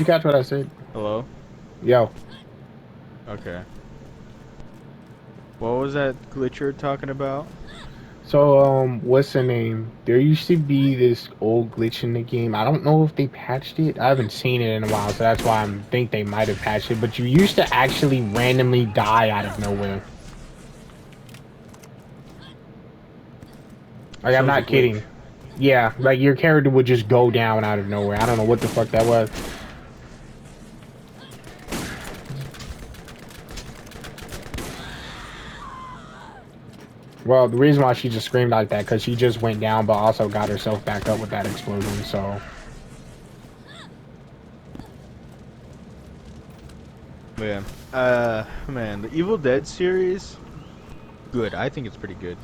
you catch what I said? Hello? Yo. Okay. What was that glitch you were talking about? So, what's the name? There used to be this old glitch in the game. I don't know if they patched it. I haven't seen it in a while, so that's why I think they might have patched it. But you used to actually randomly die out of nowhere. Like, I'm So it's a not glitch. kidding. Yeah, like your character would just go down out of nowhere. I don't know what the fuck that was. Well, the reason why she just screamed like that, because she just went down, but also got herself back up with that explosion, so... Yeah. Man, the Evil Dead series, good. I think it's pretty good.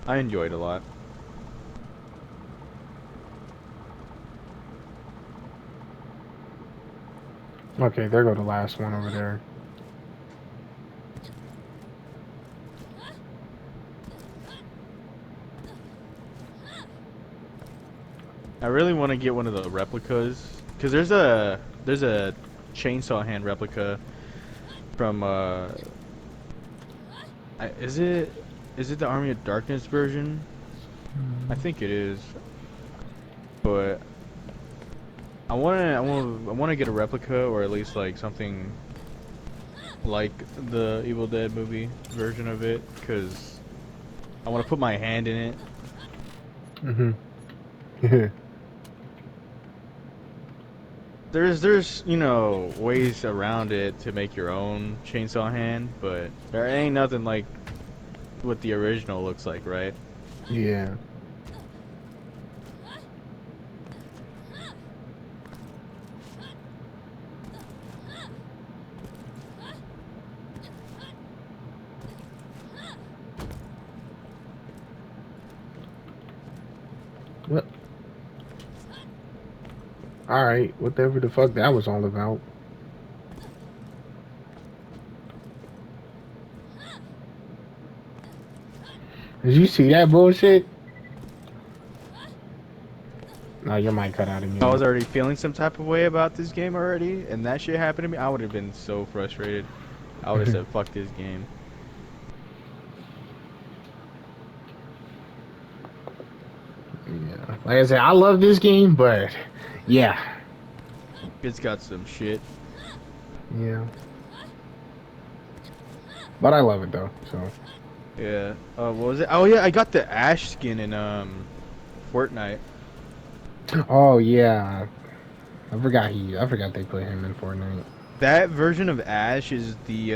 I enjoy it a lot. Okay, there go the last one over there. I really want to get one of the replicas, because there's a chainsaw hand replica from is it the Army of Darkness version? I think it is, but I wanna get a replica, or at least like something like the Evil Dead movie version of it, because I want to put my hand in it. Mm-hmm. There's ways around it to make your own chainsaw hand, but there ain't nothing like what the original looks like, right? Yeah. What? Alright, whatever the fuck that was all about. Did you see that bullshit? No, your mic cut out I again. was already feeling some type of way about this game already, and that shit happened to me. I would have been so frustrated. I would have said, "Fuck this game." Yeah. Like I said, I love this game, but yeah. It's got some shit. Yeah. But I love it though, so. Yeah. What was it? Oh yeah, I got the Ash skin in Fortnite. Oh yeah. I forgot they put him in Fortnite. That version of Ash is the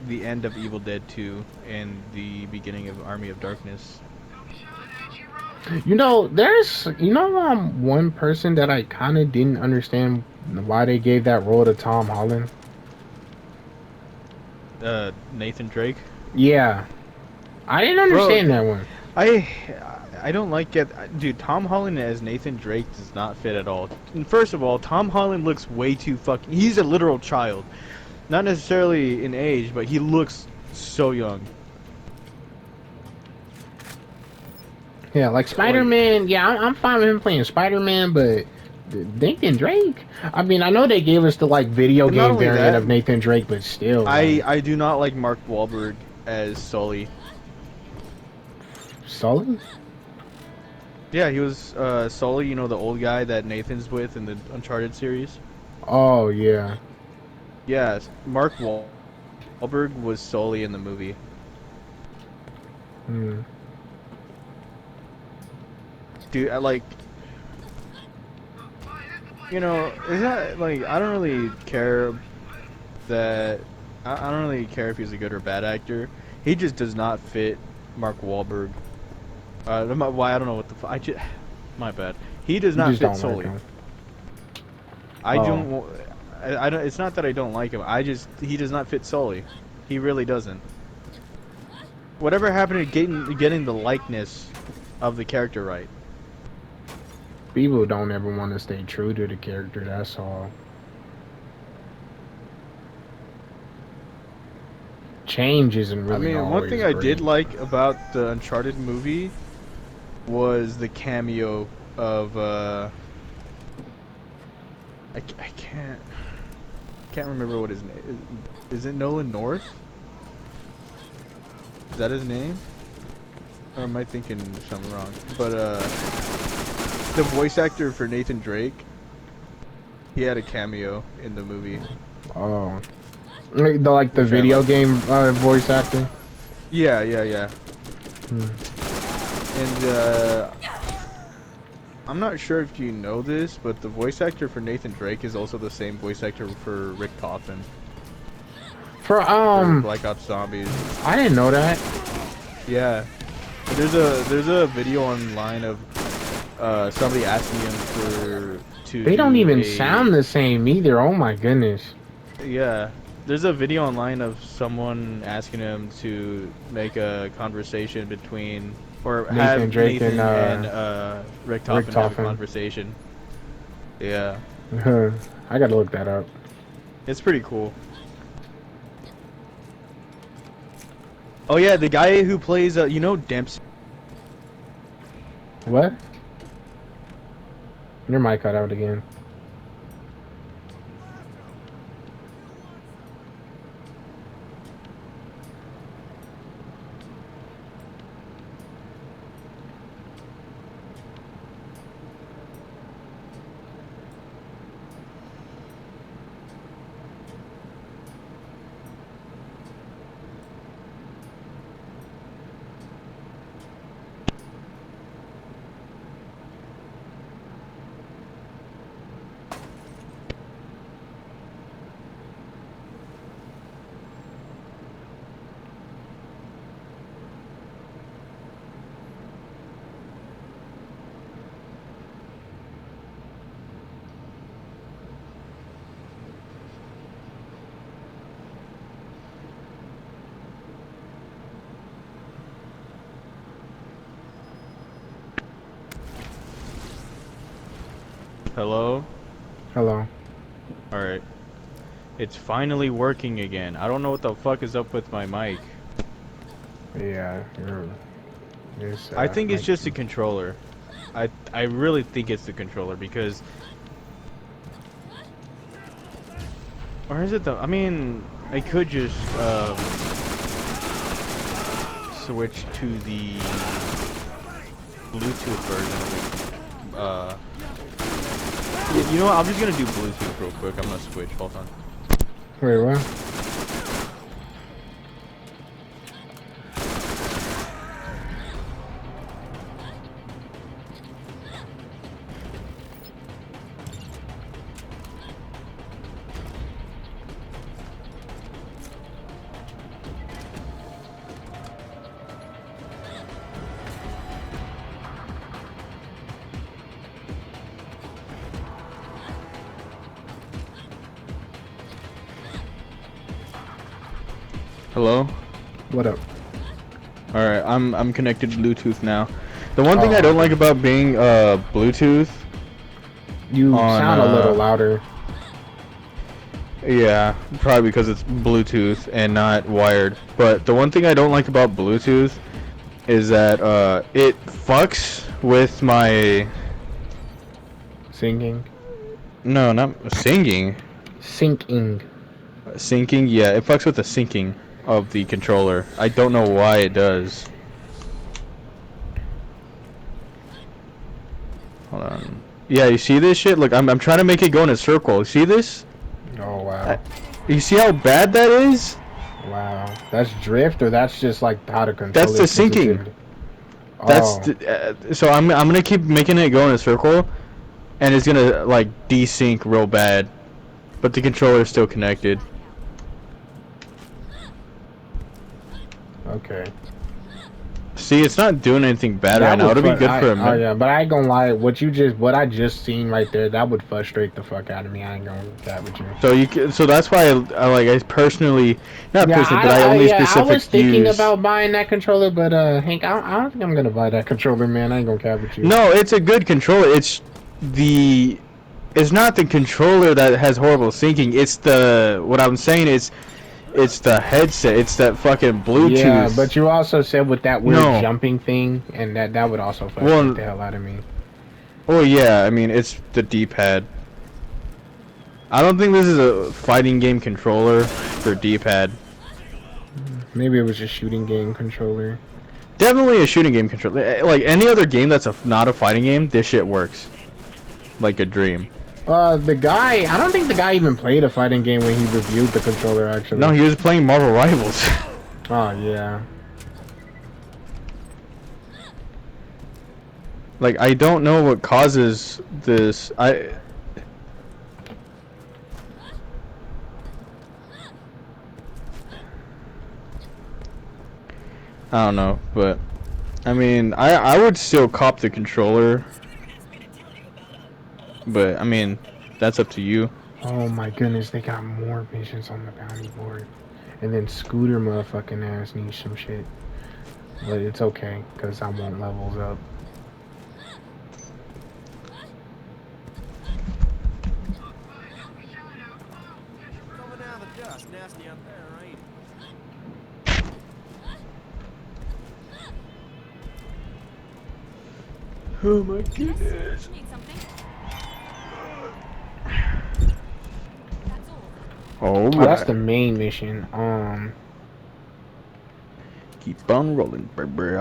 end of Evil Dead 2 and the beginning of Army of Darkness. You know, there's one person that I kinda didn't understand why they gave that role to Tom Holland. Nathan Drake. Yeah. I didn't Bro, understand that one. I I don't like it, dude. Tom Holland as Nathan Drake does not fit at all. And first of all, Tom Holland looks way too fucking. He's a literal child, not necessarily in age, but he looks so young. Yeah, like Like, Spider-Man. Yeah, I'm fine with him playing Spider-Man, but Nathan Drake. I mean, I know they gave us the like video and not game only variant that, of Nathan Drake, but still, like I do not like Mark Wahlberg as Sully. Sully. Yeah, he was Sully, you know, the old guy that Nathan's with in the Uncharted series. Oh yeah. Yes, Mark Wahlberg was Sully in the movie. Hmm. Dude, I like, it's not like I don't really care that I don't really care if he's a good or bad actor. He just does not fit Mark Wahlberg. Why I don't know what the I just my bad. He does You not just fit don't like Sully. him. I Oh. don't. I don't. It's not that I don't like him. He does not fit Sully. He really doesn't. Whatever happened to getting the likeness of the character right? People don't ever want to stay true to the character. That's all. Change isn't I really mean, one thing always I did great. like about the Uncharted movie was the cameo of I can't remember what his name is. Is it Nolan North? Is that his name? Or am I thinking something wrong? But the voice actor for Nathan Drake, he had a cameo in the movie. Oh, like the Which I video like. game voice actor. Yeah, yeah, yeah. And I'm not sure if you know this, but the voice actor for Nathan Drake is also the same voice actor for Rick Coffin For for Black Ops Zombies. I didn't know that. Yeah. There's a video online of somebody asking him to They don't do even sound the same either. Oh my goodness. Yeah. There's a video online of someone asking him to make a conversation between or Nathan have Drake Nathan and, Rick Toppin have a Toppin. conversation. Yeah. I gotta look that up. It's pretty cool. Oh yeah, the guy who plays you know Dempsey. What? Your mic cut out again. Hello? Hello. Alright. It's finally working again. I don't know what the fuck is up with my mic. Yeah. I think it's mic- just a controller. I really think it's the controller because or is it the I mean I could just switch to the Bluetooth version of it. You know what? I'm just gonna do Bluetooth real quick. I'm gonna switch. Hold on. Wait, what? Hello. What up? All right. I'm connected to Bluetooth now. The one thing I don't like about being Bluetooth. You sound a little louder. Yeah, probably because it's Bluetooth and not wired. But the one thing I don't like about Bluetooth is that it fucks with my Singing. no, not singing. Syncing. Syncing, yeah, it fucks with the syncing of the controller. I don't know why it does. Hold on. Yeah, you see this shit? Look, I'm trying to make it go in a circle. You see this? Oh wow. You see how bad that is? Wow. That's drift, or that's just like how to control That's the it syncing. sensitivity? That's Oh. so I'm gonna keep making it go in a circle, and it's gonna like desync real bad, but the controller is still connected. Okay. See, it's not doing anything bad That right now. would It'll be good for a Oh minute. yeah, but I ain't gonna lie. What I just seen right there, that would frustrate the fuck out of me. I ain't gonna chat with you. So that's why I personally, not Yeah, personally, but I only I was specific thinking use. about buying that controller, but Hank, I don't think I'm gonna buy that controller, man. I ain't gonna cap with you. No, it's a good controller. It's not the controller that has horrible syncing. It's what I'm saying is, it's the headset. It's that fucking Bluetooth. Yeah, but you also said with that weird No. jumping thing, and that would also frustrate the hell out of me. Oh yeah, I mean it's the D-pad. I don't think this is a fighting game controller for D-pad. Maybe it was a shooting game controller. Definitely a shooting game controller. Like any other game that's not a fighting game, this shit works like a dream. The guy, I don't think the guy even played a fighting game when he reviewed the controller, actually. No, he was playing Marvel Rivals. Oh, yeah. Like, I don't know what causes this. I don't know, but I mean, I would still cop the controller, but I mean, that's up to you. Oh my goodness, they got more missions on the bounty board. And then Scooter motherfucking ass needs some shit. But it's okay, because I want levels up. Oh my goodness. Oh, That's the main mission. Keep on rolling, baby.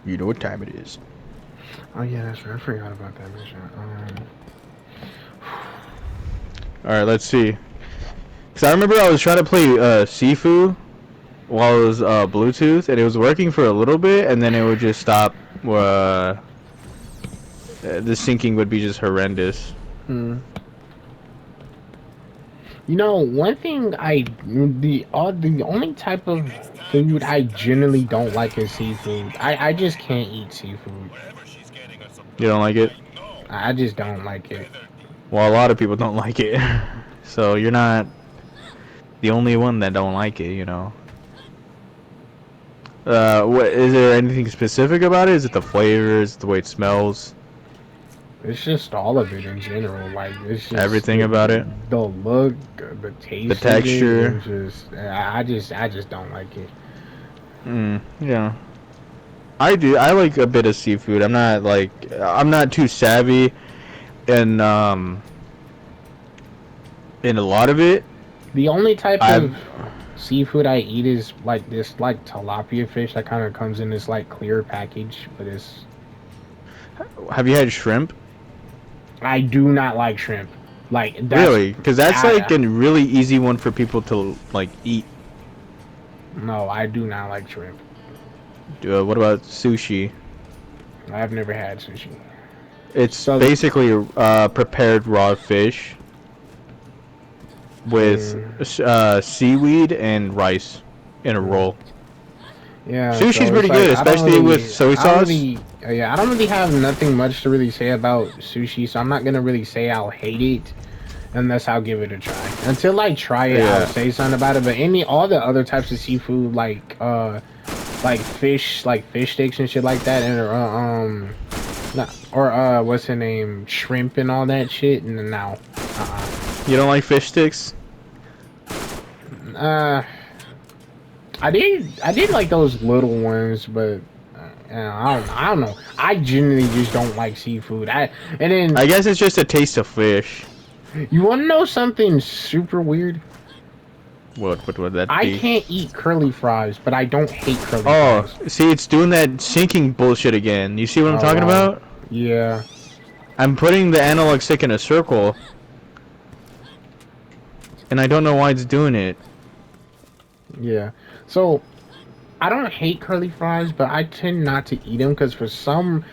You know what time it is. Oh yeah, that's right. I forgot about that mission. All right, let's see. Cause I remember I was trying to play Sifu while it was Bluetooth, and it was working for a little bit, and then it would just stop. The syncing would be just horrendous. You know, one thing the only type of food I generally don't like is seafood. I just can't eat seafood. You don't like it? I just don't like it. Well, a lot of people don't like it, so you're not the only one that don't like it, you know. What is there anything specific about it? Is it the flavors, the way it smells? It's just all of it in general. Like it's just Everything about it. The look, the taste, the texture. I just don't like it. Yeah. I do. I like a bit of seafood. I'm not too savvy in a lot of it. The only type of seafood I eat is like this tilapia fish that kind of comes in this like clear package, but it's. Have you had shrimp? I do not like shrimp. Like really, because that's like a really easy one for people to like eat. No, I do not like shrimp. What about sushi? I've never had sushi. It's basically prepared raw fish with seaweed and rice in a roll. Yeah, sushi's pretty good, especially with soy sauce. Yeah, I don't really have nothing much to really say about sushi, so I'm not gonna really say I'll hate it unless I'll give it a try. Until I try it, I'll say something about it. But all the other types of seafood, like fish sticks and shit like that, and what's the name, shrimp and all that shit. And now, you don't like fish sticks? I did like those little ones, but I don't know. I genuinely just don't like seafood. I guess it's just a taste of fish. You want to know something super weird? What would that be? I can't eat curly fries, but I don't hate curly fries. Oh, see, it's doing that syncing bullshit again. You see what I'm talking about? Yeah. I'm putting the analog stick in a circle, and I don't know why it's doing it. Yeah. So, I don't hate curly fries, but I tend not to eat them because for some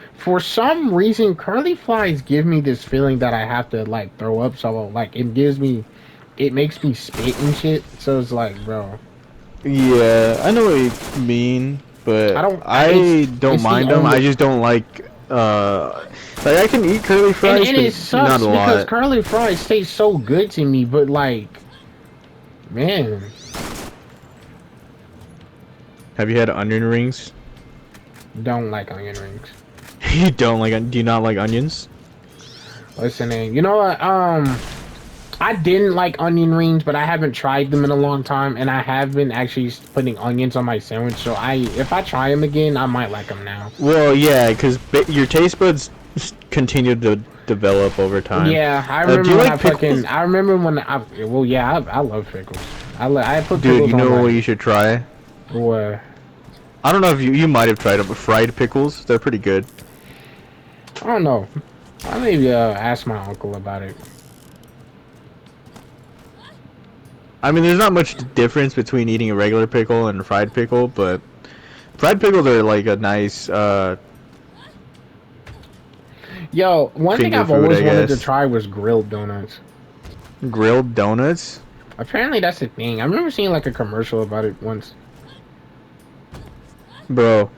reason, curly fries give me this feeling that I have to like throw up. So like it makes me spit and shit. So it's like, bro. Yeah, I know what you mean, but I don't mind them. I just don't like I can eat curly fries, and it sucks not a lot. Because curly fries taste so good to me, but like, man. Have you had onion rings? Don't like onion rings. You don't like? Do you not like onions? Listening, you know what? I didn't like onion rings, but I haven't tried them in a long time, and I have been actually putting onions on my sandwich. So if I try them again, I might like them now. Well, yeah, because your taste buds continue to develop over time. Yeah, I Do remember you when like pickles? I remember when well, yeah, I love pickles. I put Dude, pickles you on know what you like should try? what? I don't know if you might have tried them, but fried pickles, they're pretty good. I don't know. I maybe ask my uncle about it. I mean, there's not much difference between eating a regular pickle and a fried pickle, but fried pickles are like a nice Yo, one thing finger I've food, always I wanted to guess. try was grilled donuts. Grilled donuts? Apparently that's a thing. I remember seeing like a commercial about it once. Bro,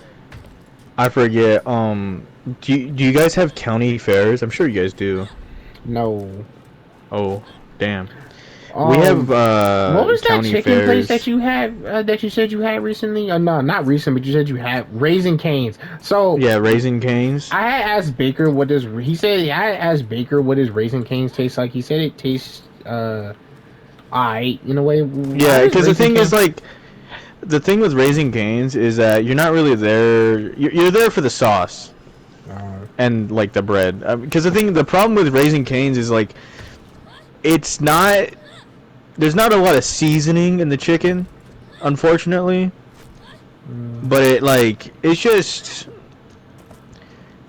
I forget. Do you guys have county fairs? I'm sure you guys do. No. Oh, damn. We have What was that county chicken place that fairs. you had that you said you had recently? No, not recent, but you said you had Raising Canes. So Yeah, Raising Cane's. I had asked Baker what does he said I had asked Baker what does Raising Canes taste like. He said it tastes alright in a way. Why Yeah, does because the Raising thing is Canes? like the thing with Raising Cane's is that you're not really there. You're there for the sauce Uh, and like the bread. Because the problem with Raising Cane's is like it's not. There's not a lot of seasoning in the chicken, unfortunately. But it's just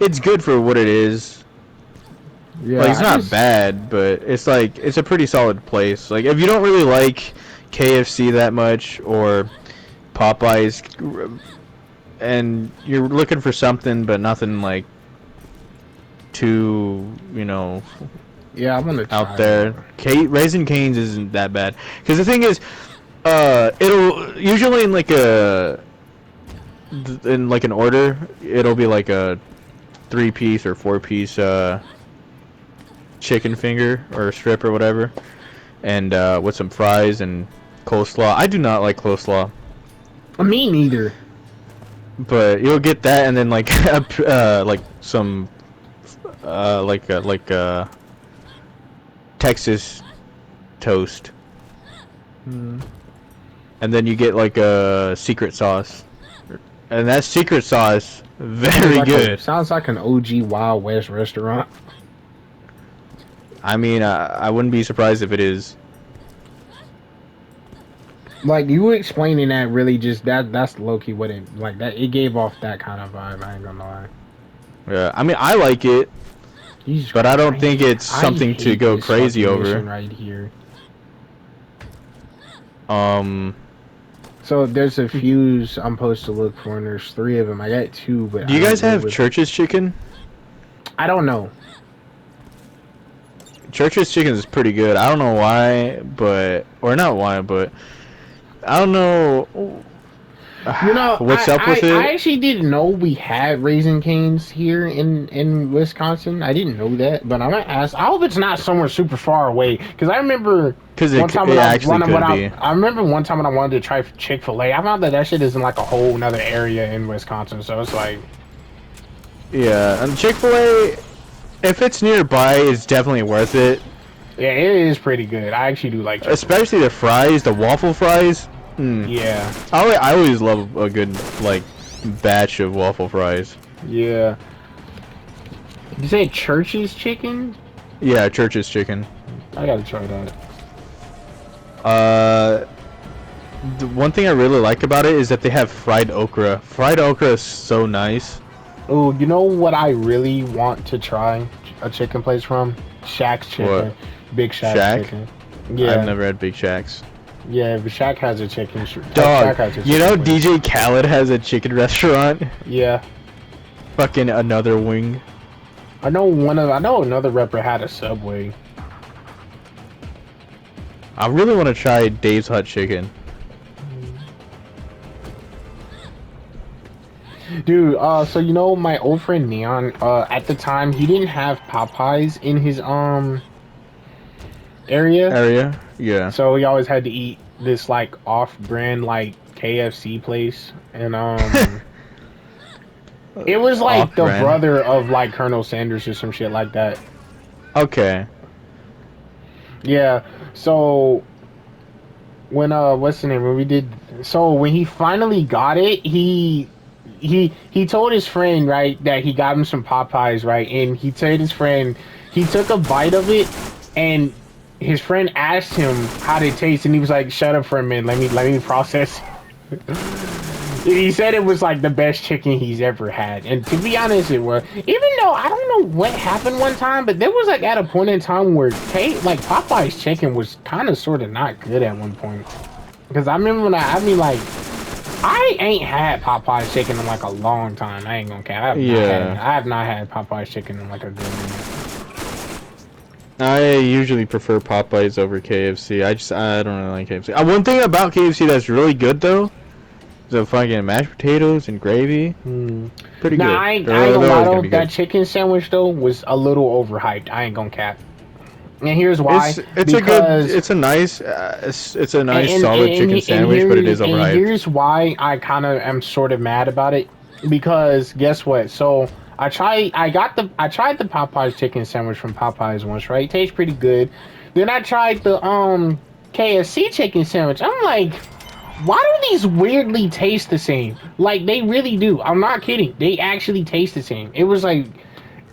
it's good for what it is. yeah, Like it's I not just bad, but it's a pretty solid place. Like if you don't really like KFC that much or Popeyes, and you're looking for something but nothing like too, yeah, I want to out try there. that. Raising Cane's isn't that bad. Because the thing is, it'll usually in like an order, it'll be like a 3-piece or 4-piece chicken finger or strip or whatever, and with some fries and coleslaw. I do not like coleslaw, Me neither. but you'll get that and then like like some like Texas toast, Mm. and then you get like a secret sauce, and that secret sauce very Like good. sounds like an OG Wild West restaurant. I mean, I wouldn't be surprised if it is. Like you explaining that really just that's low key what it like that it gave off that kind of vibe. I ain't gonna lie. Yeah, I mean, I like it, Jesus but I Christ, don't think it's I something to hate go this crazy fucking mission over. right here. Do So there's a fuse I'm supposed to look for, and there's 3 of them. I got 2, but you I guys don't know have which- Church's chicken? I don't know. Church's chicken is pretty good. I don't know why, or not why, but I don't know. You know, What's up with I it? actually didn't know we had Raising Canes here in Wisconsin. I didn't know that, but I'm gonna ask. I hope it's not somewhere super far away, because I remember Because one time when be. I remember one time when I wanted to try Chick-fil-A. I found that shit is in like a whole another area in Wisconsin, so it's like, Yeah, and Chick-fil-A, if it's nearby, it's definitely worth it. yeah, it is pretty good. I actually do like Chick-fil-A. Especially the fries, the waffle fries. Yeah, I always love a good like batch of waffle fries. yeah. You say Church's chicken? Yeah, Church's chicken. I gotta try that. The one thing I really like about it is that they have fried okra. Fried okra is so nice. Oh, you know what I really want to try a chicken place from? Shack's Chicken. What? Big Shack, Shack? Chicken. Yeah, I've never had Big Shacks. yeah, but Shack has a chicken. Shack Dog, has a you know chicken place. DJ Khaled has a chicken restaurant? Yeah, Fucking another wing. I know another rapper had a Subway. I really want to try Dave's Hot Chicken. Dude, so you know my old friend Neon, at the time he didn't have Popeyes in his area. Yeah. So he always had to eat this like off-brand like KFC place, and it was like the Off-brand. brother of like Colonel Sanders or some shit like that. Okay. Yeah. So when what's the name? When he finally got it, he told his friend, right, that he got him some Popeyes, right, and he told his friend He took a bite of it, and his friend asked him how did it taste, and he was like, "Shut up for a minute. Let me process." He said it was like the best chicken he's ever had, and to be honest, it was. Even though I don't know what happened one time, but there was like at a point in time where like Popeye's chicken was kind of sort of not good at one point. Because I remember when I ain't had Popeye's chicken in like a long time. I ain't gonna care. I have not had Popeye's chicken in like a good minute. I usually prefer Popeyes over KFC. I don't really like KFC. One thing about KFC that's really good though, the fucking mashed potatoes and gravy. Pretty good. I ain't gonna lie though, that chicken sandwich though was a little overhyped. I ain't gonna cap. And here's why. It's a nice solid chicken sandwich, but it is overhyped. And here's why I kind of am sort of mad about it, because guess what? So I tried the Popeyes chicken sandwich from Popeyes once, right? It tastes pretty good. Then I tried the KFC chicken sandwich. I'm like, why do these weirdly taste the same? Like they really do. I'm not kidding. They actually taste the same. It was like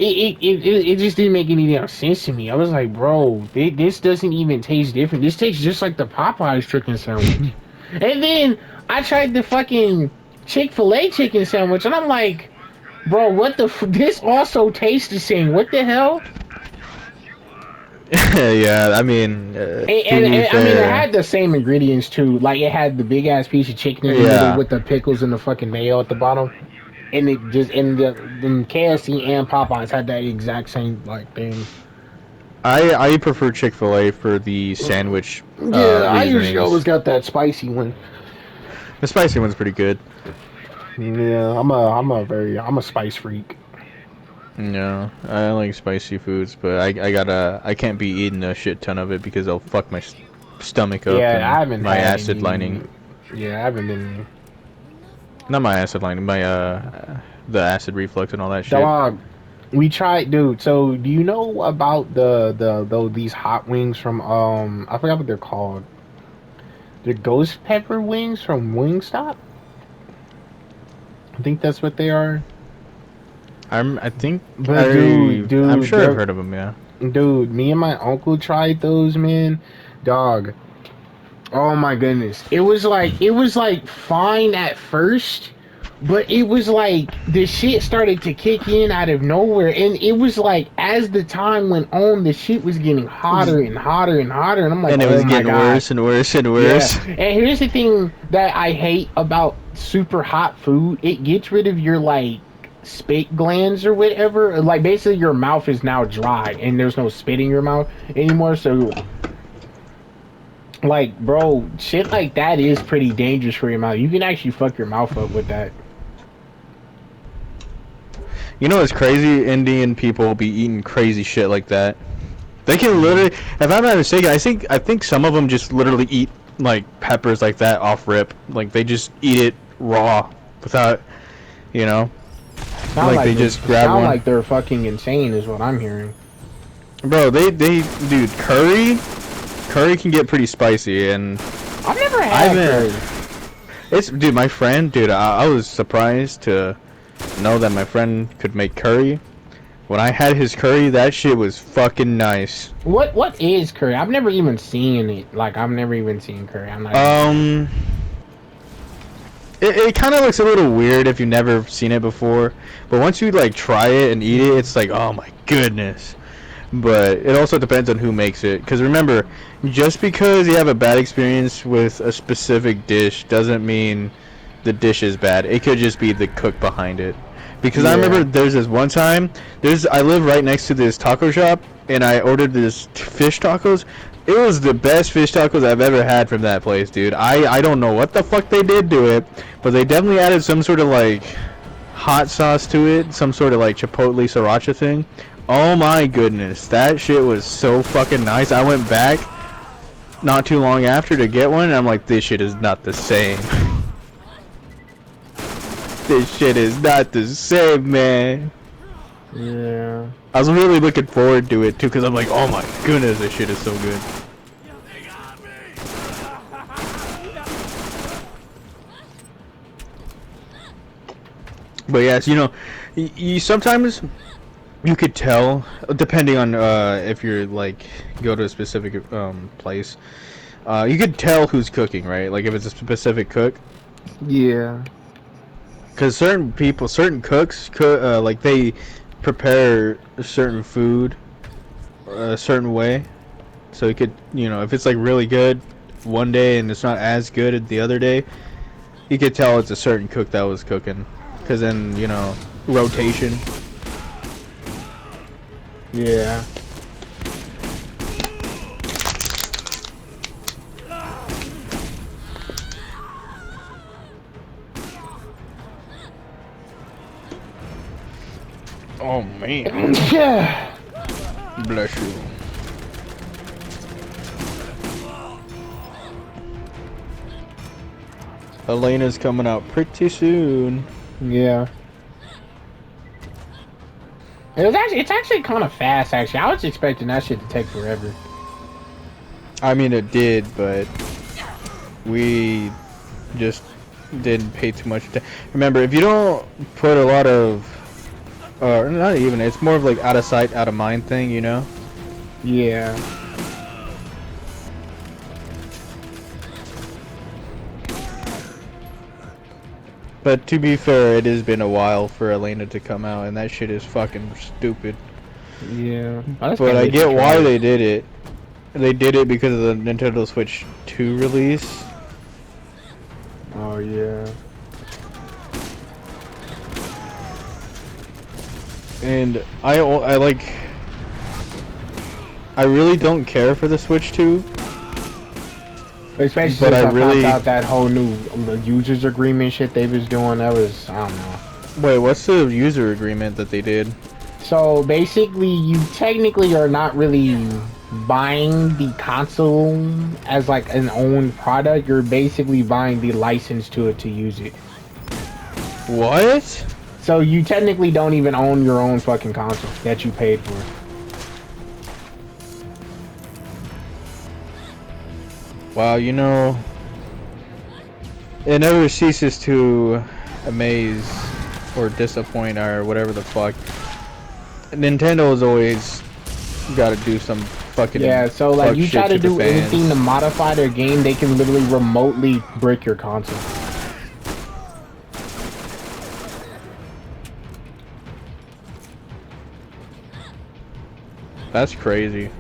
it just didn't make any damn sense to me. I was like, bro, this doesn't even taste different. This tastes just like the Popeyes chicken sandwich. And then I tried the fucking Chick-fil-A chicken sandwich, and I'm like, bro, what the this also tastes the same. What the hell? Yeah, I mean, I mean, it had the same ingredients too. Like it had the big ass piece of chicken in the middle with the pickles and the fucking mayo at the bottom, and it just the KFC and Popeyes had that exact same like thing. I prefer Chick-fil-A for the sandwich. I usually always got that spicy one. The spicy one's pretty good. Yeah, I'm a spice freak. No, I like spicy foods, but I can't be eating a shit ton of it because I'll fuck my stomach up. Yeah, I haven't my had acid lining. Yeah, I haven't been. Not my acid lining, my the acid reflux and all that shit. Dog, we tried, dude. So do you know about these hot wings from I forgot what they're called. The ghost pepper wings from Wingstop. I think that's what they are. Dude, I'm sure I've heard of them. Yeah. Dude, me and my uncle tried those, man. Dog. Oh my goodness. It was like fine at first, but it was like the shit started to kick in out of nowhere, and it was like as the time went on, the shit was getting hotter and hotter and hotter, and I'm like, and it was getting worse and worse and worse. Yeah. And here's the thing that I hate about super hot food: it gets rid of your like spit glands or whatever. Like basically your mouth is now dry and there's no spit in your mouth anymore. So like, bro, shit like that is pretty dangerous for your mouth. You can actually fuck your mouth up with that. You know what's crazy? Indian people be eating crazy shit like that. They can literally, if I'm not mistaken, I think some of them just literally eat like peppers like that off rip. Like they just eat it raw without, you know. Like they just grab one. Like they're fucking insane is what I'm hearing. Bro, dude, curry can get pretty spicy, and I've never had curry. Dude, my friend, I was surprised to know that my friend could make curry. When I had his curry, that shit was fucking nice. What is curry? I've never even seen it. Like I've never even seen curry. I'm not. It kind of looks a little weird if you've never seen it before, but once you like try it and eat it, it's like, oh my goodness. But it also depends on who makes it, because remember, just because you have a bad experience with a specific dish doesn't mean the dish is bad. It could just be the cook behind it. Because I remember there's this one time, I live right next to this taco shop, and I ordered this fish tacos. It was the best fish tacos I've ever had from that place, dude. I don't know what the fuck they did to it, but they definitely added some sort of like hot sauce to it, some sort of like chipotle sriracha thing. Oh my goodness, that shit was so fucking nice. I went back not too long after to get one, and I'm like, this shit is not the same. This shit is not the same, man. Yeah. I was really looking forward to it too, because I'm like, oh my goodness, this shit is so good. But yes, you know, you sometimes you could tell, depending on if you're like go to a specific place, you could tell who's cooking, right? Like if it's a specific cook, Yeah. because certain people, certain cooks, like they prepare a certain food a certain way, so you could, if it's like really good one day and it's not as good the other day, you could tell it's a certain cook that was cooking, because then rotation. Yeah. Oh man, Yeah. bless you. Elena's coming out pretty soon. Yeah. It's actually kind of fast. Actually, I was expecting that shit to take forever. I mean, it did, but we just didn't pay too much attention. Remember, if you don't put a lot of, not even, it's more of like out of sight, out of mind thing, Yeah. But to be fair, it has been a while for Elena to come out, and that shit is fucking stupid. Yeah. But I get why they did it. They did it because of the Nintendo Switch 2 release. Oh yeah. And I really don't care for the Switch 2. Especially But since I I really- found out that whole new users agreement shit they was doing. That was, I don't know. Wait, what's the user agreement that they did? So basically, you technically are not really buying the console as like an own product. You're basically buying the license to it to use it. What? So you technically don't even own your own fucking console that you paid for. Wow, it never ceases to amaze or disappoint or whatever the fuck. Nintendo's always got to do some fucking Yeah, so like fuck you shit try to the do fans. anything to modify their game, they can literally remotely break your console. That's crazy.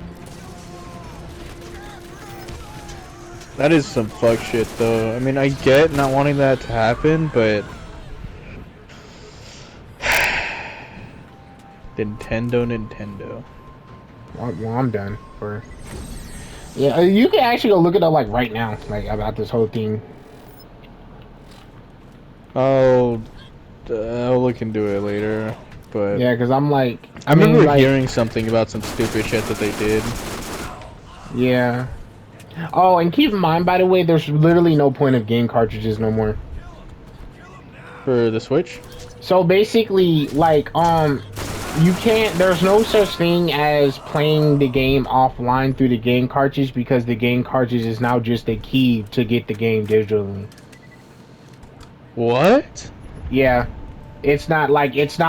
That is some fuck shit though. I mean, I get not wanting that to happen, but Nintendo. Well, I'm done for. Yeah, you can actually go look it up like right now, like about this whole thing. I'll look into it later, but Yeah, because I'm like, I remember like, hearing something about some stupid shit that they did. Yeah. Oh, and keep in mind, by the way, there's literally no point of game cartridges no more. For the Switch? So basically, like, you can't. There's no such thing as playing the game offline through the game cartridge because the game cartridge is now just a key to get the game digitally. What? Yeah. It's not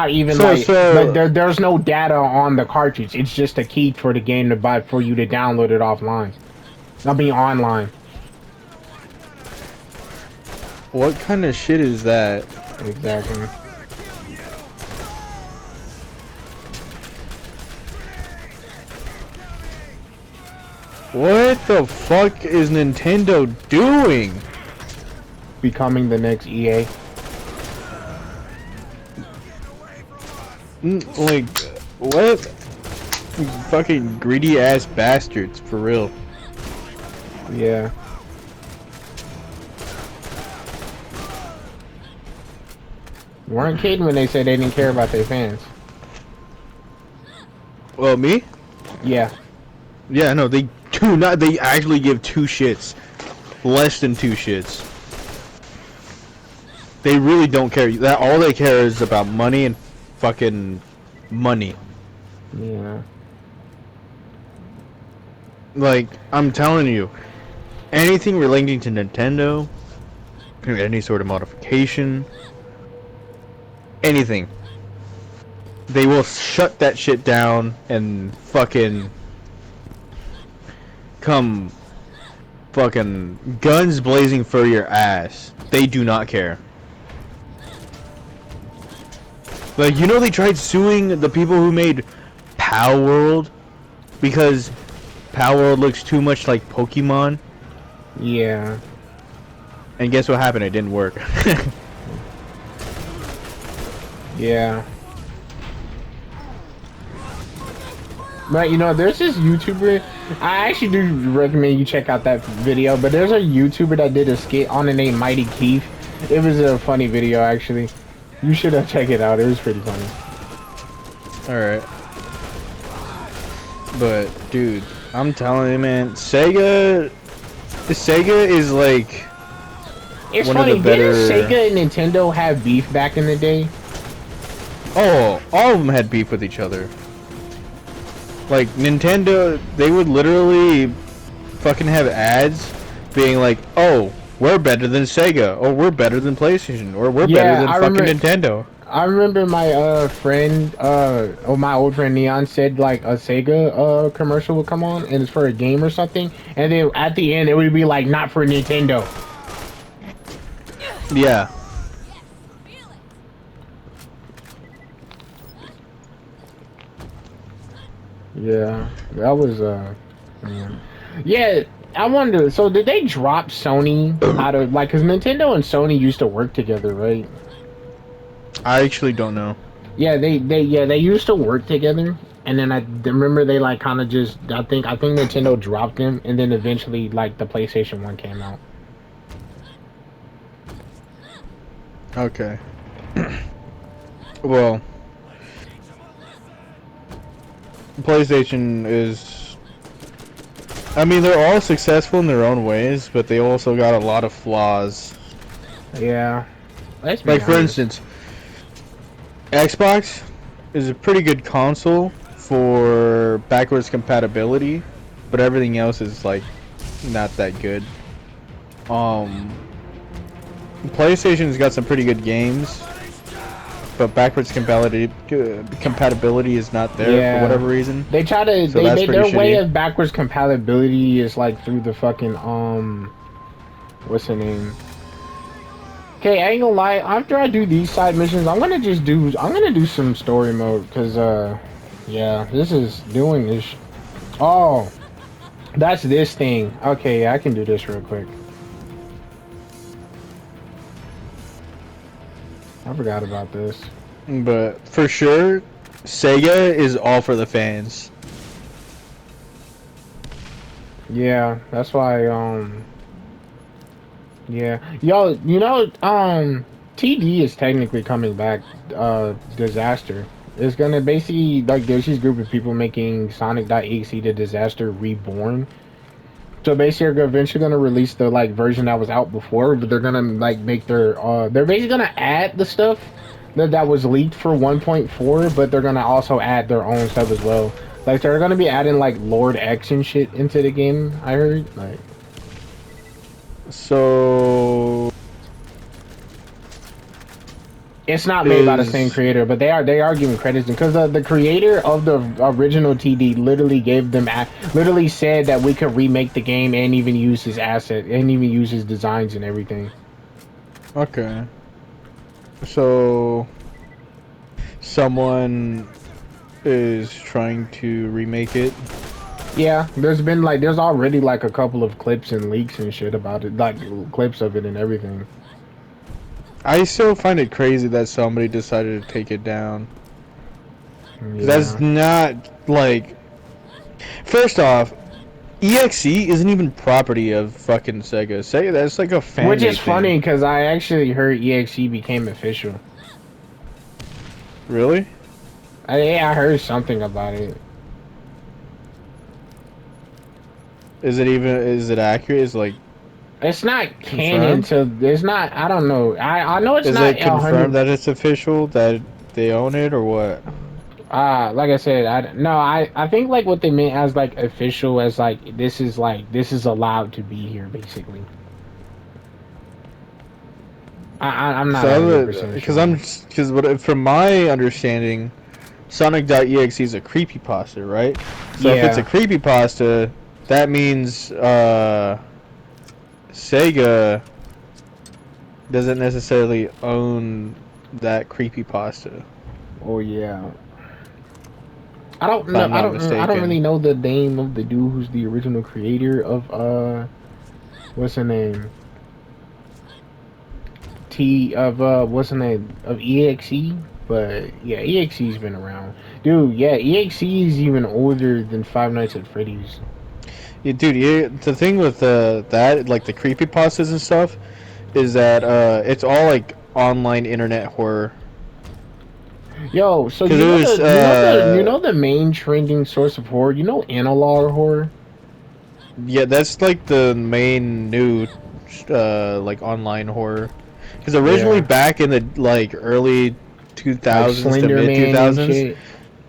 even So- like so- there's no data on the cartridge. It's just a key for the game to buy for you to download it offline. I mean online. What kind of shit is that? Exactly. What the fuck is Nintendo doing? Becoming the next EA. Like, what? Fucking greedy ass bastards, for real. Yeah. Weren't kidding when they said they didn't care about their fans. Well, me? Yeah. Yeah, no, they do not. They actually give two shits. Less than two shits. They really don't care. That all they care is about money and fucking money. Yeah. Like, I'm telling you, anything relating to Nintendo, any sort of modification, anything, they will shut that shit down and fucking come fucking guns blazing for your ass. They do not care. Like, you know, they tried suing the people who made Pow World because Pow World looks too much like Pokemon. Yeah. And guess what happened? It didn't work. Yeah. But you know, there's this YouTuber. I actually do recommend you check out that video. But there's a YouTuber that did a skit on the name Mighty Keith. It was a funny video, actually. You should check it out. It was pretty funny. Alright. But, dude, I'm telling you, man, Sega is like It's one funny. of the better... Didn't Sega and Nintendo have beef back in the day? Oh, all of them had beef with each other. Like, Nintendo, they would literally fucking have ads being like, oh, we're better than Sega, or we're better than PlayStation, or we're better than fucking Nintendo. I remember my friend, my old friend Neon said like a Sega commercial would come on and it's for a game or something, and then at the end it would be like not for Nintendo. Yeah. Yeah, that was yeah. I wonder. So did they drop Sony out of like? Cause Nintendo and Sony used to work together, right? I actually don't know. Yeah, they used to work together, and then I remember they like kind of just I think Nintendo dropped them, and then eventually like the PlayStation 1 came out. Okay. Well, PlayStation is... I mean, they're all successful in their own ways, but they also got a lot of flaws. Yeah. Let's be Like, for honest. instance, Xbox is a pretty good console for backwards compatibility, but everything else is, like, not that good. PlayStation's got some pretty good games, but backwards compatibility is not there for whatever reason. They try to So their shitty. way of backwards compatibility is like through the fucking what's the name? Okay, I ain't gonna lie, after I do these side missions, I'm gonna do some story mode, cause yeah, this is doing this. Oh, that's this thing. Okay, I can do this real quick. I forgot about this. But for sure, Sega is all for the fans. Yeah, that's why yeah. Yo, you know, TD is technically coming back, Disaster. It's gonna basically, like, there's this group of people making Sonic.exe the Disaster Reborn. So basically they're eventually gonna release the, like, version that was out before, but they're gonna, like, make their, they're basically gonna add the stuff that was leaked for 1.4, but they're gonna also add their own stuff as well. Like, they're gonna be adding, like, Lord X and shit into the game, I heard, like... So It's not made by the same creator, but they are giving credits because the creator of the original TD literally gave them literally said that we could remake the game and even use his asset and even use his designs and everything. Okay. So someone is trying to remake it. Yeah, there's already like a couple of clips and leaks and shit about it, like clips of it and everything. I still find it crazy that somebody decided to take it down. Yeah. That's not, like... First off, EXE isn't even property of fucking Sega. Sega, that's like a fan. Which is funny because I actually heard EXE became official. Really? I heard something about it. Is it accurate? Is like... It's not canon to. It's not. I don't know. I know it's is not. it confirmed that it's official, that they own it, or what? Like I said, I think like what they meant as like official as like this is allowed to be here basically. I'm not 100% because from my understanding, Sonic.exe is a creepypasta, right? So if it's a Yeah. creepypasta, that means Sega doesn't necessarily own that creepypasta, Oh yeah. I don't if know. I'm I not don't know. I don't really mistaken. know the name of the dude who's the original creator of what's the name? What's the name of EXE? But yeah, EXE's been around, dude. Yeah, EXE is even older than Five Nights at Freddy's. Yeah, dude, the thing with that, like the creepypastas and stuff, is that it's all like online internet horror. Yo, so Because you know there's the main trending source of horror. You know analog horror. yeah, that's like the main new like online horror. Because originally Yeah, back in the like early like 2000s to Slender mid Man and 2000s, shit.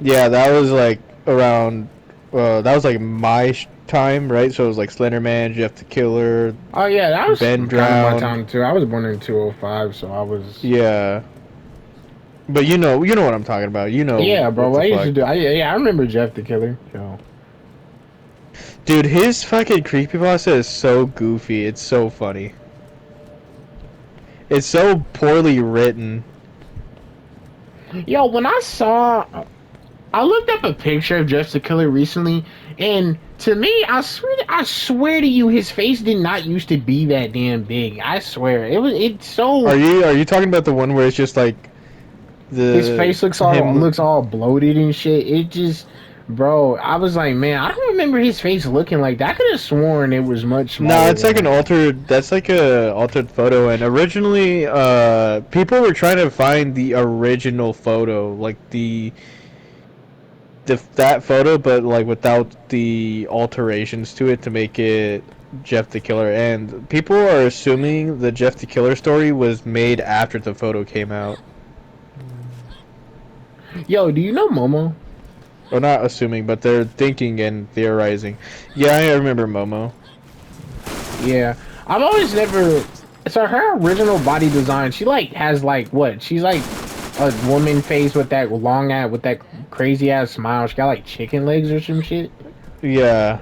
yeah, that was like around that was like my time, right? So it was like Slender Man, Jeff the Killer, Oh yeah, that was Ben kind of my Drowned. time too. I was born in 205, so I was. Yeah. But you know what I'm talking about. You know Yeah, what bro. the I used to fuck. do. Yeah, I remember Jeff the Killer. Yo. Dude, his fucking creepypasta is so goofy. It's so funny. It's so poorly written. Yo, when I looked up a picture of Jeff the Killer recently, and to me, I swear to you, his face did not used to be that damn big. I swear, it's so. Are you talking about the one where it's just like His the face him? looks all bloated and shit. It just, bro, I was like, man, I don't remember his face looking like that. I could have sworn it was much No, smaller it's than like an that. altered. That's like a altered photo. And originally, people were trying to find the original photo, like the that photo, but like without the alterations to it to make it Jeff the Killer. And people are assuming the Jeff the Killer story was made after the photo came out. Yo, do you know Momo? Or not assuming, but they're thinking and theorizing. Yeah, I remember Momo. Yeah, I've always never. So her original body design, she like has like what? She's like a woman face with that long ass, with that crazy ass smile. She got like chicken legs or some shit. Yeah.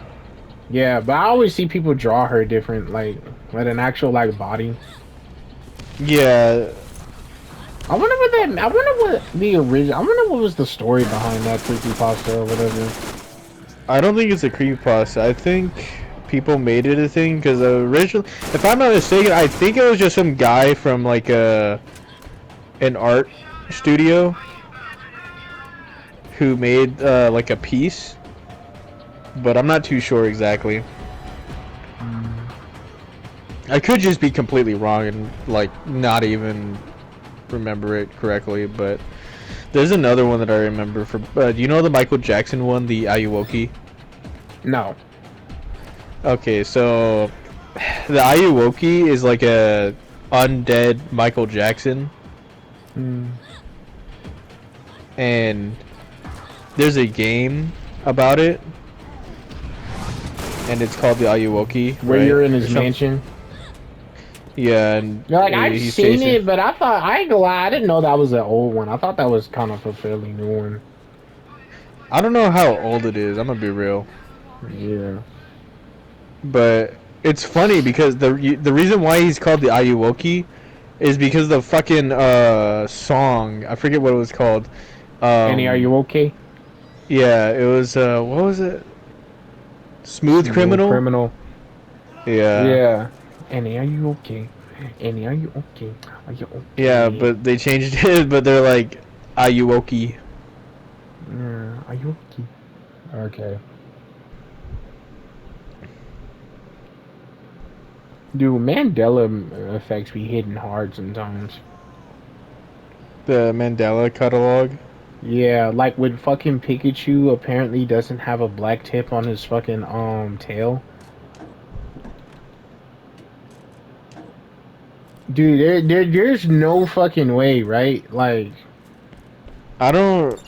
Yeah, but I always see people draw her different, like with an actual like body. Yeah. I wonder what that. I wonder what the original. I wonder what was the story behind that creepypasta or whatever. I don't think it's a creepypasta. I think people made it a thing because originally, if I'm not mistaken, I think it was just some guy from like an art studio who made like a piece, but I'm not too sure exactly. I could just be completely wrong and like not even remember it correctly, but there's another one that I remember for. Do you know the Michael Jackson one, the Ayuwoki? No. Okay, so the Ayuwoki is like a undead Michael Jackson, Hmm. and there's a game about it, and it's called the Ayuwoki, Where right? you're in Or his some, mansion. yeah, and You're like, I've he's seen chasing. it, but I ain't gonna lie, I didn't know that was an old one. I thought that was kind of a fairly new one. I don't know how old it is. I'm gonna be real, Yeah. but it's funny because the reason why he's called the Ayuwoki is because the fucking song. I forget what it was called. Annie, are you okay? Yeah, it was what was it? Smooth Smooth Criminal? criminal. Yeah. Yeah. Annie, are you okay? Annie, are you okay? Are you Yeah, okay? but they changed it, but they're like Ayuwoki. Yeah, are you okay? Okay. Dude, Mandela effects be hitting hard sometimes. The Mandela catalog. Yeah, like with fucking Pikachu apparently doesn't have a black tip on his fucking tail. Dude, there's no fucking way, right? Like I don't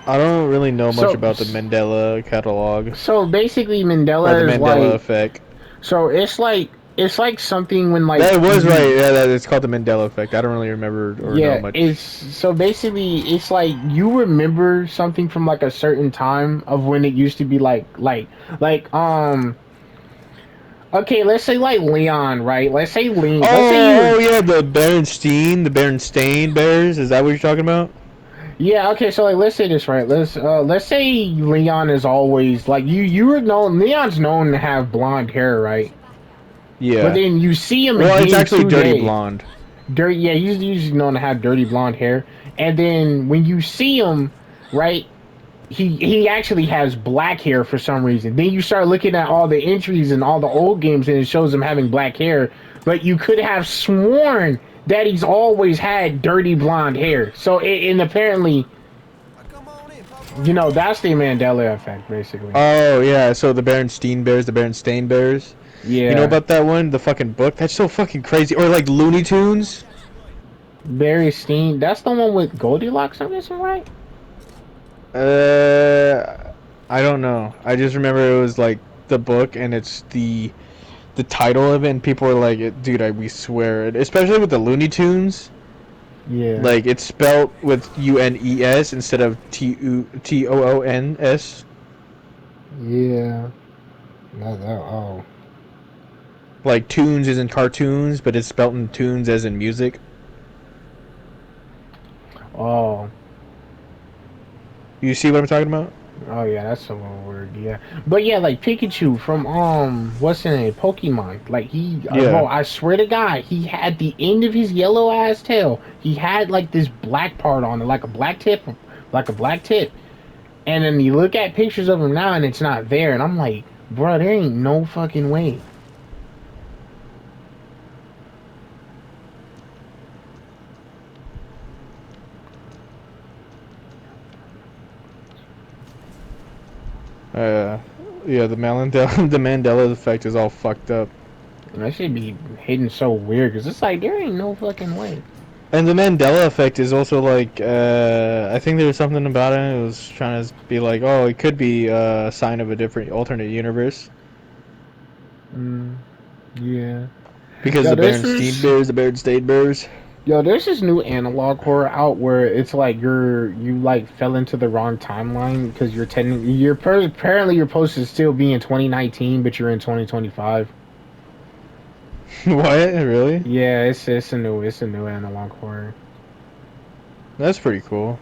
I don't really know much so about the Mandela catalog so basically or the Mandela is Mandela like effect. so it's like it's like something when like That was you- right. Yeah, that it's called the Mandela effect. I don't really remember or know Yeah, much. it's so basically it's like you remember something from like a certain time of when it used to be like okay, let's say like Leon, right? Let's say you Oh, yeah, the Berenstain Bears. Is that what you're talking about? yeah, okay, so like let's say this right. Let's say Leon is always like you were known Leon's known to have blonde hair, right? But Yeah. then you see him Well, it's again actually dirty today. blonde. Dirty, yeah, he's usually known to have dirty blonde hair. And then when you see him, right, he actually has black hair for some reason. Then you start looking at all the entries and all the old games, and it shows him having black hair. But you could have sworn that he's always had dirty blonde hair. So and apparently, that's the Mandela effect, basically. Oh, yeah, so the Berenstain Bears. You know Yeah, about that one? The fucking book? That's so fucking crazy. Or like Looney Tunes? Barry Steen. That's the one with Goldilocks. I'm guessing, right? I don't know. I just remember it was like the book and it's the title of it and people were like, dude, we swear it. Especially with the Looney Tunes. Yeah. Like it's spelled with UNES instead of TOONS. Yeah. Oh. Like tunes is in cartoons, but it's spelled in tunes as in music. Oh. You see what I'm talking about? Oh yeah, that's a little weird. Yeah, but yeah, like Pikachu from what's his name, Pokemon. Like bro, Yeah. I swear to God, he had the end of his yellow ass tail. He had like this black part on it, like a black tip, And then you look at pictures of him now, and it's not there. And I'm like, bro, there ain't no fucking way. Uh, yeah, the Mandela the Mandela effect is all fucked up. And that should be hidden so weird, cause it's like there ain't no fucking way. And the Mandela effect is also like, I think there was something about it. It was trying to be like, oh, it could be a sign of a different alternate universe Yeah. because Yo, the this is Berenstain Bears. Yo, there's this new analog horror out where it's like you like fell into the wrong timeline because apparently you're supposed to still be in 2019, but you're in 2025. What? Really? Yeah, it's a new analog horror. That's pretty cool.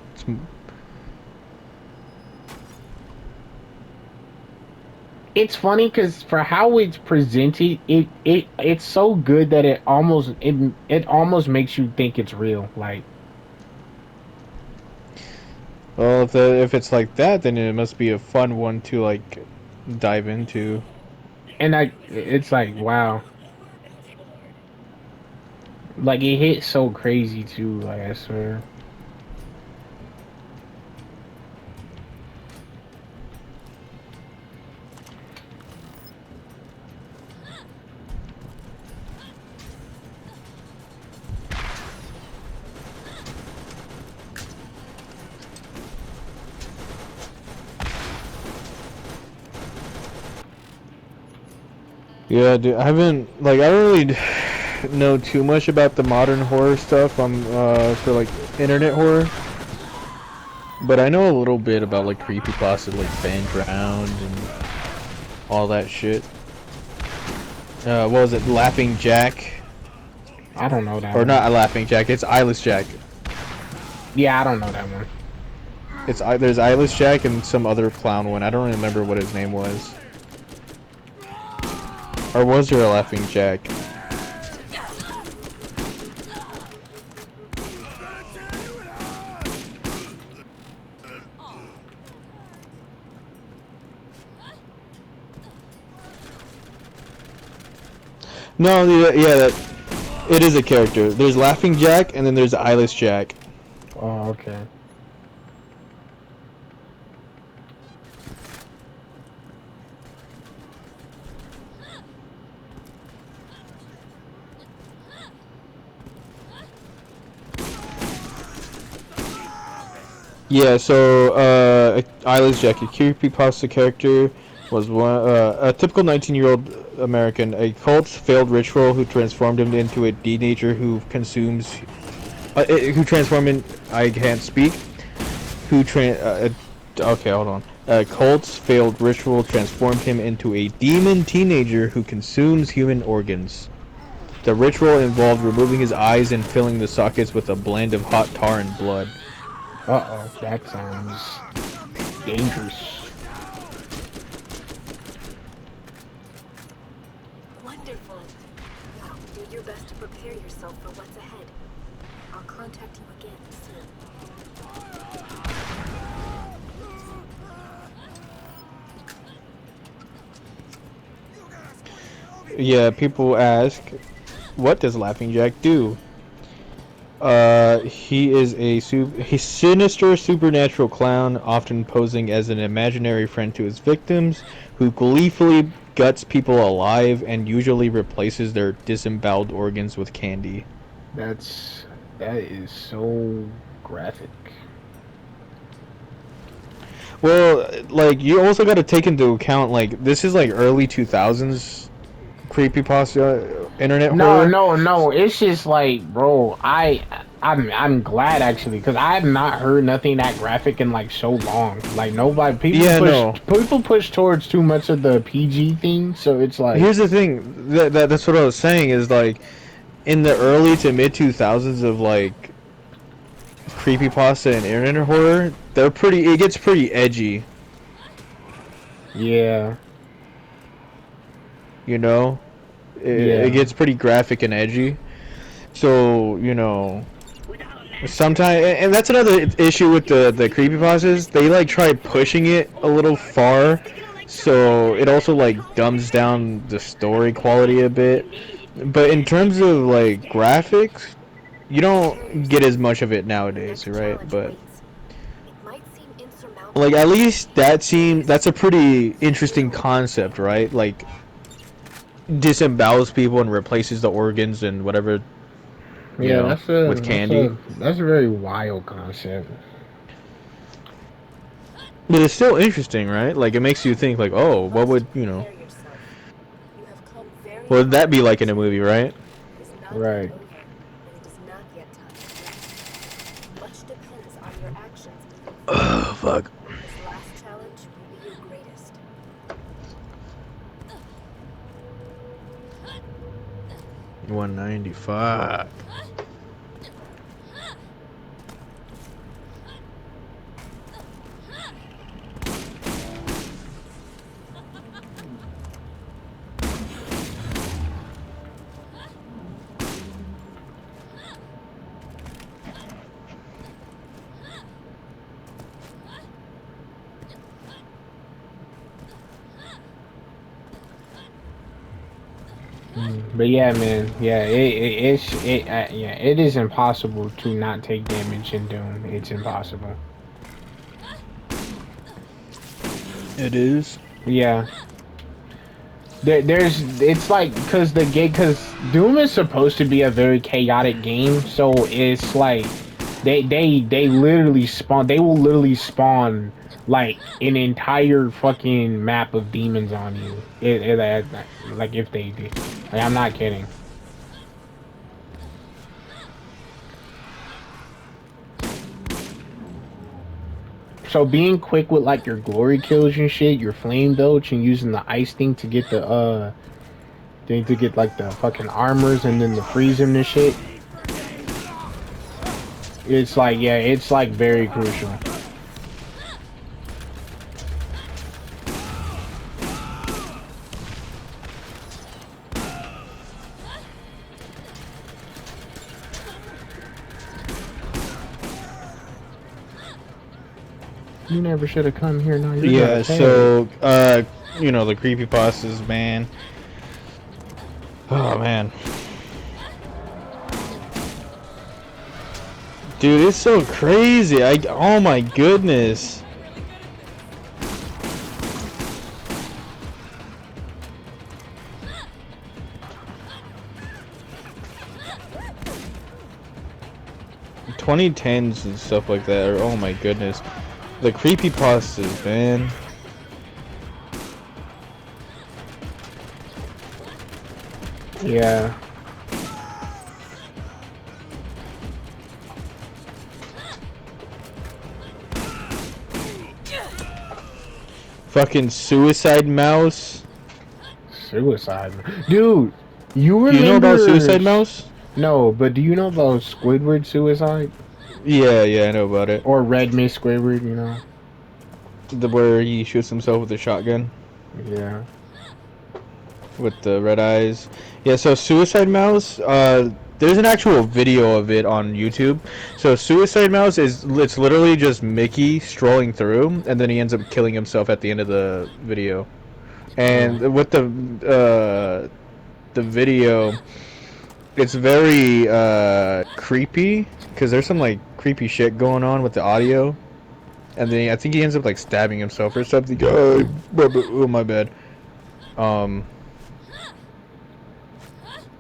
It's funny because for how it's presented, it's so good that it almost makes you think it's real. Like, Well, if it's like that, then it must be a fun one to like dive into. and it's like wow, like it hits so crazy too. Like I swear. Yeah, dude, I don't really know too much about the modern horror stuff for like internet horror. But I know a little bit about like creepypasta, like Background and all that shit. What was it, Laughing Jack? I don't know that. Or one. not Laughing Jack, it's Eyeless Jack. Yeah, I don't know that one. There's Eyeless Jack and some other clown one. I don't remember what his name was. Or was there a Laughing Jack? No, yeah, it is a character. There's Laughing Jack, and then there's Eyeless Jack. Oh, okay. Yeah, so Eyeless Jack, a creepypasta character Was one a typical 19-year-old American, a cult's failed ritual who transformed him into a teenager who consumes, who transformed in, I can't speak, okay, hold on. A cult's failed ritual transformed him into a demon teenager who consumes human organs. The ritual involved removing his eyes and filling the sockets with a blend of hot tar and blood. Uh-oh, that sounds dangerous. Wonderful. Now, do your best to prepare yourself for what's ahead. I'll contact you again soon. Yeah, people ask, what does Laughing Jack do? He is a sinister supernatural clown, often posing as an imaginary friend to his victims, who gleefully guts people alive and usually replaces their disemboweled organs with candy. That is so graphic. Well, like, you also got to take into account, like, this is like early 2000s creepypasta internet horror. No. It's just like, bro, I'm glad actually, because I have not heard nothing that graphic in like so long. Like nobody, people push towards too much of the PG thing, so it's like. Here's the thing, that's what I was saying, is like, in the early to mid 2000s of like creepypasta and internet horror, it gets pretty edgy. Yeah. You know, it gets pretty graphic and edgy. So, you know, sometimes, and that's another issue with the creepypastas. They like try pushing it a little far, so it also like dumbs down the story quality a bit. But in terms of like graphics, you don't get as much of it nowadays, right? But like, at least that's a pretty interesting concept, right? Like, disembowels people and replaces the organs and whatever. Yeah, with candy. That's a very wild concept. But it's still interesting, right? Like, it makes you think, like, oh, what would, what would that be like in a movie, right? Right. Oh, fuck. 195. But yeah, man, it is impossible to not take damage in Doom. It's impossible. It is. Yeah. It's like, because Doom is supposed to be a very chaotic game, so it's like they will literally spawn like an entire fucking map of demons on you. Like, if they do. Like, I'm not kidding. So being quick with like your glory kills and shit, your flame belch, and using the ice thing to get the like the fucking armors and then the freeze them and shit. It's like, yeah, it's like very crucial. You never should have come here. Now you're yeah. So, the creepypastas, man. Oh man, dude, it's so crazy. Oh my goodness. .2010s and stuff like that. Oh my goodness. The creepypastas, man. Yeah. Fucking Suicide Mouse. Suicide. Dude, you Do you know about remember... Suicide Mouse? No, but do you know about Squidward Suicide? Yeah, I know about it. Or Red Mist Squidward, you know? Where he shoots himself with a shotgun Yeah. with the red eyes. Yeah, so Suicide Mouse, there's an actual video of it on YouTube. So Suicide Mouse it's literally just Mickey strolling through, and then he ends up killing himself at the end of the video. And with the video, it's very creepy because there's some like creepy shit going on with the audio, and then I think he ends up like stabbing himself or something. Oh my bad.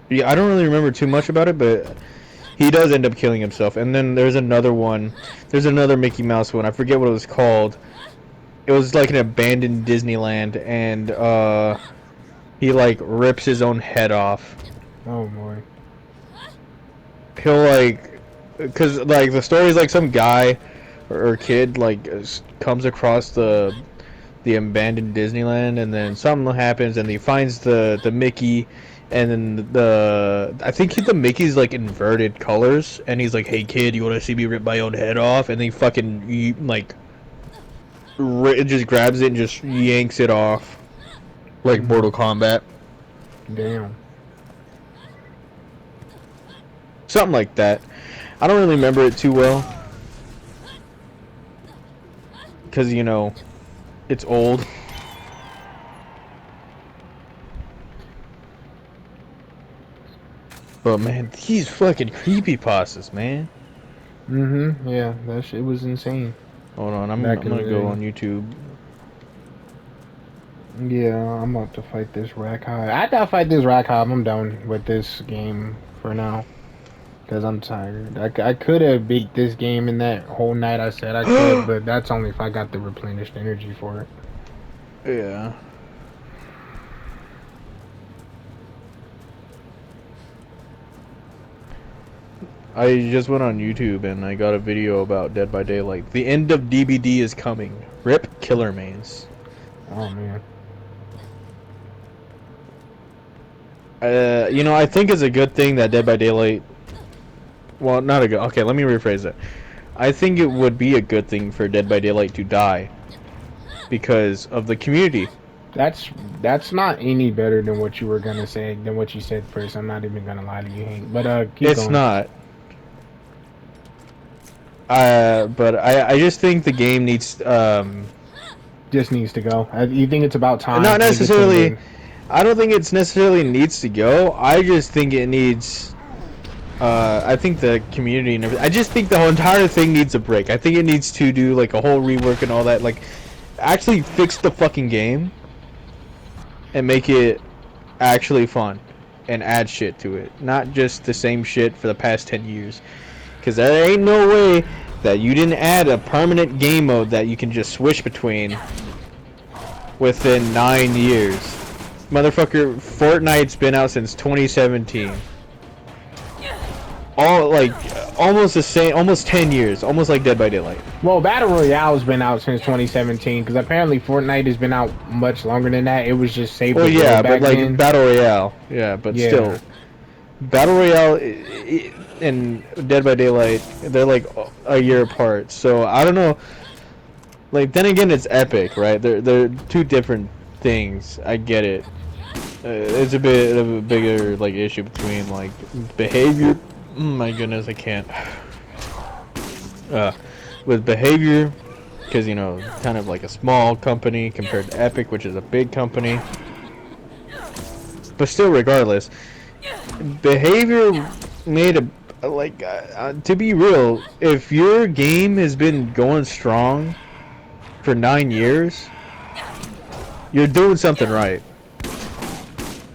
Yeah, I don't really remember too much about it, but he does end up killing himself. And then there's another one. There's another Mickey Mouse one. I forget what it was called. It was like an abandoned Disneyland, and he like rips his own head off. Oh boy. He'll like, cause like the story is like some guy or kid like comes across the abandoned Disneyland, and then something happens, and he finds the Mickey, and then I think the Mickey's like inverted colors, and he's like, "Hey kid, you want to see me rip my own head off?" And then he fucking like just grabs it and just yanks it off, like Mortal Kombat, Damn. something like that. I don't really remember it too well, cause you know, it's old. But man, these fucking creepypastas, man. Mm-hmm. Yeah, that shit was insane. Hold on, I'm Back in gonna the go day. on YouTube. Yeah, I'm about to fight this Rack Hive. I gotta fight this Rack Hive. I'm done with this game for now. Because I'm tired. I could have beat this game in that whole night I said I could, but that's only if I got the replenished energy for it. Yeah. I just went on YouTube and I got a video about Dead by Daylight. The end of DBD is coming. Rip Killer Maze. Oh man. You know, I think it's a good thing that Dead by Daylight... Well, not a good... Okay, let me rephrase it. I think it would be a good thing for Dead by Daylight to die because of the community. That's not any better than what you were gonna say, than what you said first. I'm not even gonna lie to you, Hank. But keep It's going. not. But I just think the game needs Just needs to go. You think it's about time? not to get to necessarily. the- I don't think it's necessarily needs to go. I just think it needs. I think the community and everything. I just think the whole entire thing needs a break. I think it needs to do like a whole rework and all that. Like, actually fix the fucking game and make it actually fun and add shit to it, not just the same shit for the past 10 years. Because there ain't no way that you didn't add a permanent game mode that you can just switch between within 9 years. Motherfucker, Fortnite's been out since 2017. All like almost the same, almost 10 years, almost like Dead by Daylight. Well, Battle Royale's been out since 2017 because apparently Fortnite has been out much longer than that. It was just saved. Well, yeah, back but like then. Battle Royale, yeah, but Yeah. still, Battle Royale and Dead by Daylight, they're like a year apart. So I don't know. Like then again, it's Epic, right? They're two different things. I get it. It's a bit of a bigger like issue between like behavior. My goodness, I can't. With behavior, because you know, kind of like a small company compared to Epic, which is a big company. But still, regardless, behavior made a like to be real. If your game has been going strong for 9 years, you're doing something right.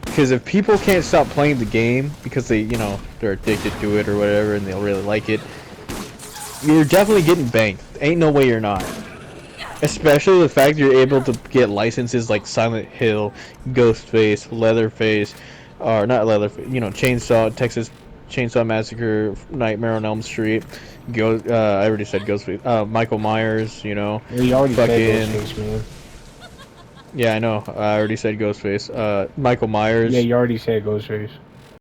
Because if people can't stop playing the game because they, you know, they're addicted to it or whatever, and they'll really like it, you're definitely getting banked. Ain't no way you're not. Especially the fact you're able to get licenses like Silent Hill, Ghostface, Leatherface, or not Leatherface, you know, Chainsaw, Texas Chainsaw Massacre, Nightmare on Elm Street, I already said Ghostface, Michael Myers, you know, Yeah, you already said fucking, Ghostface, man. yeah, I know, I already said Ghostface, Michael Yeah, Myers, you already said Ghostface.